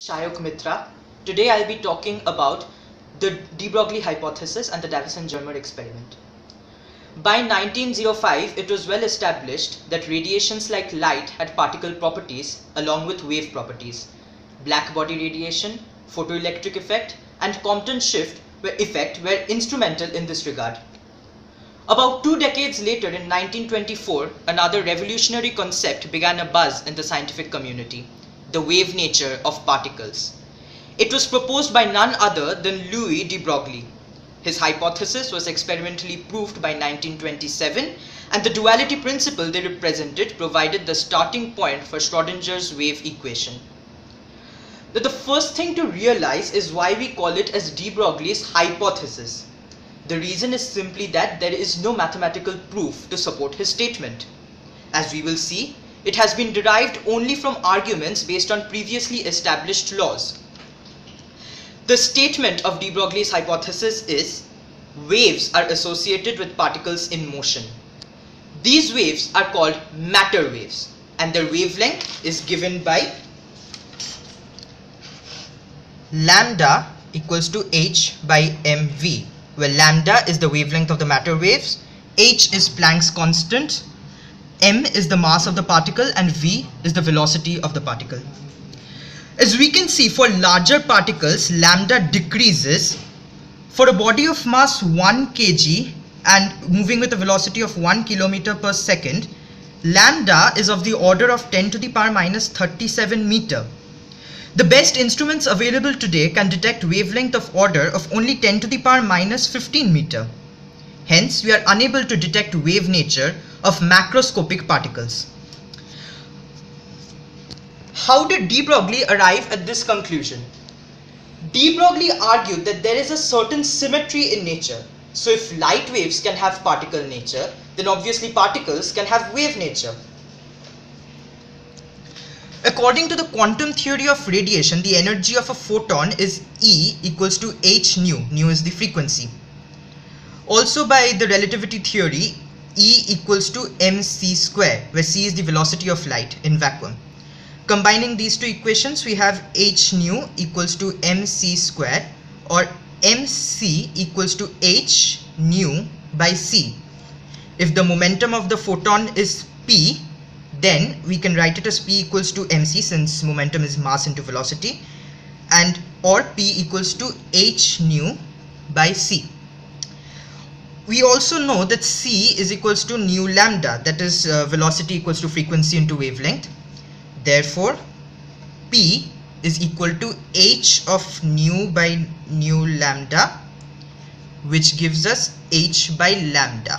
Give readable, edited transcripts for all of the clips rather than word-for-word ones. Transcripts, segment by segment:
Shayok Mitra. Today I'll be talking about the de Broglie hypothesis and the Davisson and Germer experiment. By 1905, it was well established that radiations like light had particle properties along with wave properties. Blackbody radiation, photoelectric effect, and Compton shift effect were instrumental in this regard. About 2 decades later, in 1924, another revolutionary concept began a buzz in the scientific community: the wave nature of particles. It was proposed by none other than Louis de Broglie. His hypothesis was experimentally proved by 1927, and the duality principle they represented provided the starting point for Schrodinger's wave equation. The first thing to realize is why we call it as de Broglie's hypothesis. The reason is simply that there is no mathematical proof to support his statement. As we will see, it has been derived only from arguments based on previously established laws. The statement of de Broglie's hypothesis is: waves are associated with particles in motion. These waves are called matter waves, and their wavelength is given by lambda equals to h by mv, where lambda is the wavelength of the matter waves, h is Planck's constant, m is the mass of the particle, and v is the velocity of the particle. As we can see, for larger particles, lambda decreases. For a body of mass 1 kg and moving with a velocity of 1 km per second, lambda is of the order of 10 to the power minus 37 meter. The best instruments available today can detect wavelength of order of only 10 to the power minus 15 meter. Hence, we are unable to detect wave nature of macroscopic particles. How did de Broglie arrive at this conclusion? De Broglie argued that there is a certain symmetry in nature. So if light waves can have particle nature, then obviously particles can have wave nature. According to the quantum theory of radiation, the energy of a photon is E equals to h nu. Nu is the frequency. Also by the relativity theory, E equals to mc square, where c is the velocity of light in vacuum. Combining these two equations, we have h nu equals to mc square, or mc equals to h nu by c. If the momentum of the photon is p, then we can write it as p equals to mc, since momentum is mass into velocity, and or p equals to h nu by c. We also know that c is equals to nu lambda, that is velocity equals to frequency into wavelength. Therefore, p is equal to h of nu by nu lambda, which gives us h by lambda,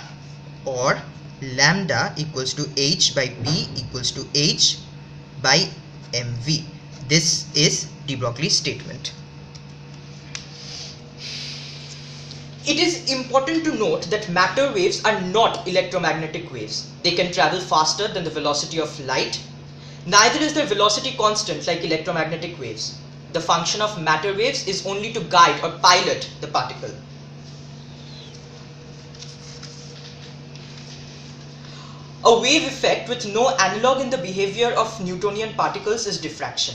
or lambda equals to h by p equals to h by mv. This is de Broglie's statement. It is important to note that matter waves are not electromagnetic waves. They can travel faster than the velocity of light. Neither is their velocity constant like electromagnetic waves. The function of matter waves is only to guide or pilot the particle. A wave effect with no analog in the behavior of Newtonian particles is diffraction.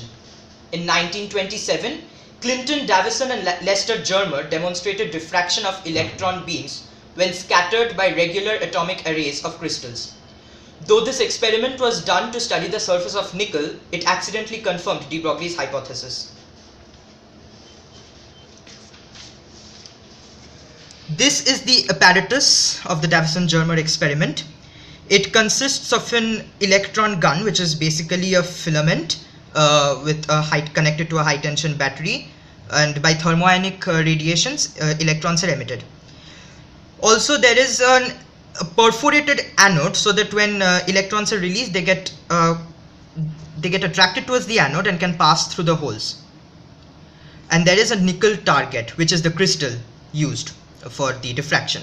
In 1927, Clinton, Davisson and Germer demonstrated diffraction of electron beams when scattered by regular atomic arrays of crystals. Though this experiment was done to study the surface of nickel, it accidentally confirmed de Broglie's hypothesis. This is the apparatus of the Davisson-Germer experiment. It consists of an electron gun, which is basically a filament with a connected to a high tension battery, and by thermionic radiations, electrons are emitted. Also, there is a perforated anode, so that when electrons are released, they get attracted towards the anode and can pass through the holes. And there is a nickel target, which is the crystal used for the diffraction.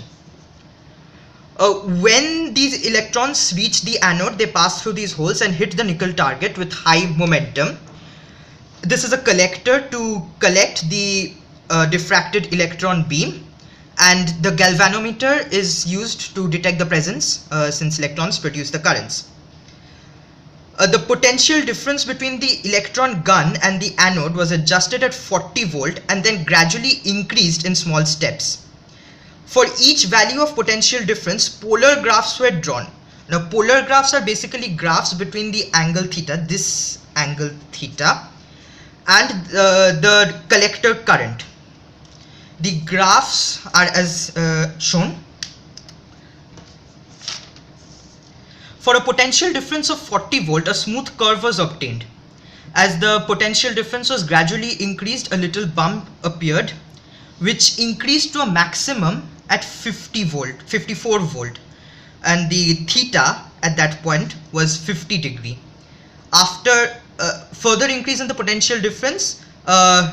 When these electrons reach the anode, they pass through these holes and hit the nickel target with high momentum. This is a collector to collect the diffracted electron beam, and the galvanometer is used to detect the presence, since electrons produce the currents. The potential difference between the electron gun and the anode was adjusted at 40 volt and then gradually increased in small steps. For each value of potential difference, polar graphs were drawn. Now, polar graphs are basically graphs between the angle theta, this angle theta, and the collector current. The graphs are as shown. For a potential difference of 40 volt, a smooth curve was obtained. As the potential difference was gradually increased, a little bump appeared, which increased to a maximum at 54 volt, and the theta at that point was 50 degree. After further increase in the potential difference,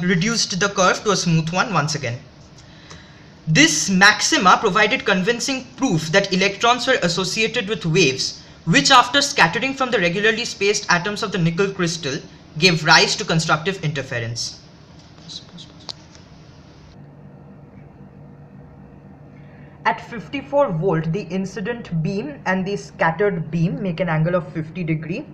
reduced the curve to a smooth one once again. This maxima provided convincing proof that electrons were associated with waves, which after scattering from the regularly spaced atoms of the nickel crystal gave rise to constructive interference. At 54 volt, the incident beam and the scattered beam make an angle of 50 degree,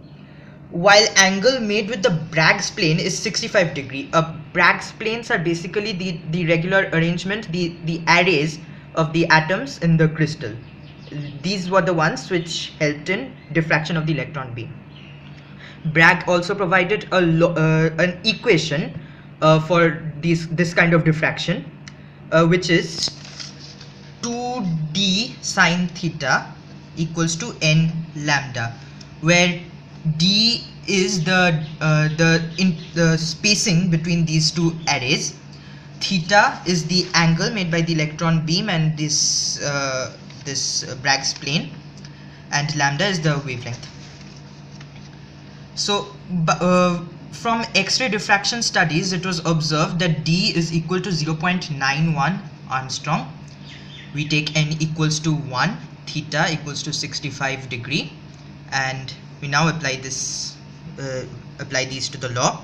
while angle made with the Bragg's plane is 65 degree. Bragg's planes are basically the regular arrangement, the arrays of the atoms in the crystal. These were the ones which helped in diffraction of the electron beam. Bragg also provided an equation for this kind of diffraction, which is 2d sine theta equals to n lambda, where d is the spacing between these two arrays, theta is the angle made by the electron beam and this Bragg's plane, and lambda is the wavelength. So from X-ray diffraction studies, it was observed that d is equal to 0.91 Armstrong. We take n equals to 1, theta equals to 65 degree, and we now apply these to the law.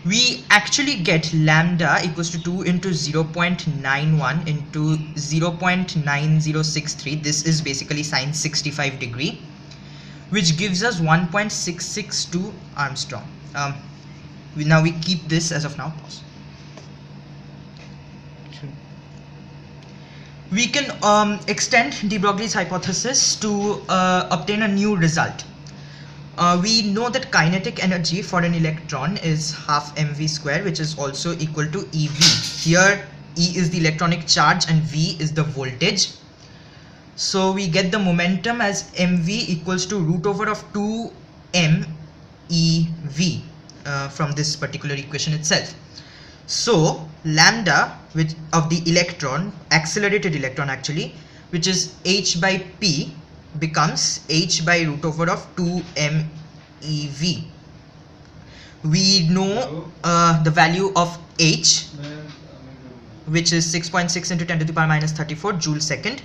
We actually get lambda equals to 2 into 0.91 into 0.9063. This is basically sine 65 degree, which gives us 1.662 Armstrong. Now we keep this as of now. Pause. We can extend de Broglie's hypothesis to obtain a new result. We know that kinetic energy for an electron is half mv square, which is also equal to ev. Here E is the electronic charge and V is the voltage. So we get the momentum as mv equals to root over of 2m ev from this particular equation itself. So lambda, which of the electron, accelerated electron actually, which is h by p, becomes h by root over of 2m ev. We know the value of h, which is 6.6 into 10 to the power minus 34 joule second.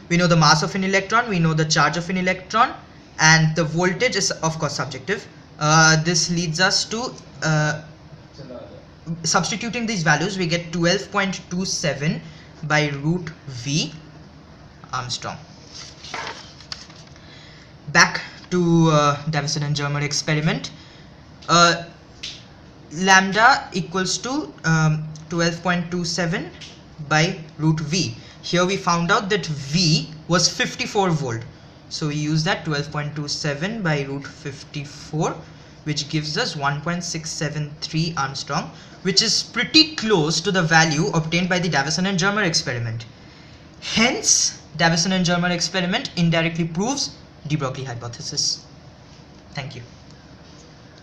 We know the mass of an electron, we know the charge of an electron, and the voltage is of course subjective. This leads us to substituting these values, we get 12.27 by root v Armstrong. Back to Davisson and Germer experiment. Lambda equals to 12.27 by root v. Here we found out that v was 54 volt. So we use that 12.27 by root 54, which gives us 1.673 Armstrong, which is pretty close to the value obtained by the Davisson and Germer experiment. Hence, Davisson and Germer experiment indirectly proves de Broglie hypothesis. Thank you.